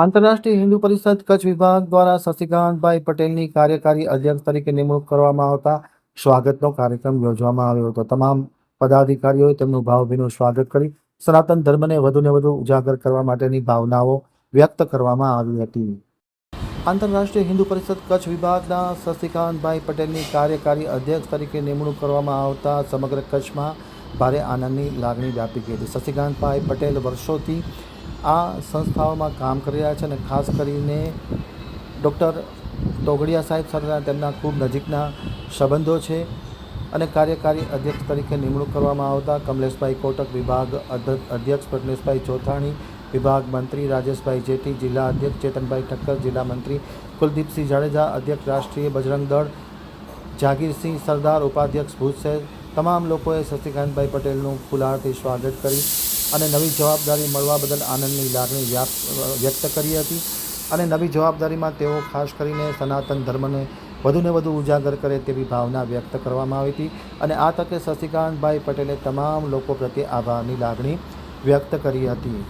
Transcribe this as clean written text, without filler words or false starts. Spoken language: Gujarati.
આંતરરાષ્ટ્રીય હિન્દુ પરિષદ કચ્છ વિભાગ દ્વારા શશિકાંતભાઈ પટેલની કાર્યકારી અધ્યક્ષ તરીકે નિમણૂક કરવામાં આવતા સ્વાગતનો કાર્યક્રમ યોજવામાં આવ્યો હતો. તમામ પદાધિકારીઓએ તેમનું ભાવભીનું સ્વાગત કરી સનાતન ધર્મને વધુને વધુ ઉજાગર કરવા માટેની ભાવનાઓ વ્યક્ત કરવામાં આવી હતી. આંતરરાષ્ટ્રીય હિન્દુ પરિષદ કચ્છ વિભાગના શશિકાંતભાઈ પટેલની કાર્યકારી અધ્યક્ષ તરીકે નિમણૂક કરવામાં આવતા સમગ્ર કચ્છમાં ભારે આનંદની લાગણી વ્યાપી ગઈ હતી. શશિકાંતભાઈ પટેલ વર્ષોથી આ સંસ્થાઓમાં કામ કરી રહ્યા છે અને ખાસ કરીને ડૉક્ટર તોગડિયા સાહેબ સાથેના તેમના ખૂબ નજીકના સંબંધો છે અને કાર્યકારી અધ્યક્ષ તરીકે નિમણૂક કરવામાં આવતા કમલેશભાઈ કોટક વિભાગ અધ્યક્ષ પ્રજ્ઞેશભાઈ ચોથાણી, વિભાગ મંત્રી રાજેશભાઈ જેટી, જિલ્લા અધ્યક્ષ ચેતનભાઈ ઠક્કર, જિલ્લા મંત્રી કુલદીપસિંહ જાડેજા, અધ્યક્ષ રાષ્ટ્રીય બજરંગ દળ જાગીરસિંહ સરદાર, ઉપાધ્યક્ષ ભુજ શહેર તમામ લોકોએ શશિકાંતભાઈ પટેલનું ફુલહારથી સ્વાગત કરી અને નવી જવાબદારી મળવા બદલ આનંદની લાગણી વ્યક્ત કરી હતી. અને નવી જવાબદારીમાં તેઓ ખાસ કરીને સનાતન ધર્મને વધુને વધુ ઉજાગર કરે તેવી ભાવના વ્યક્ત કરવામાં આવી હતી. અને આ તકે શશિકાંતભાઈ પટેલે તમામ લોકો પ્રત્યે આભારની લાગણી વ્યક્ત કરી હતી.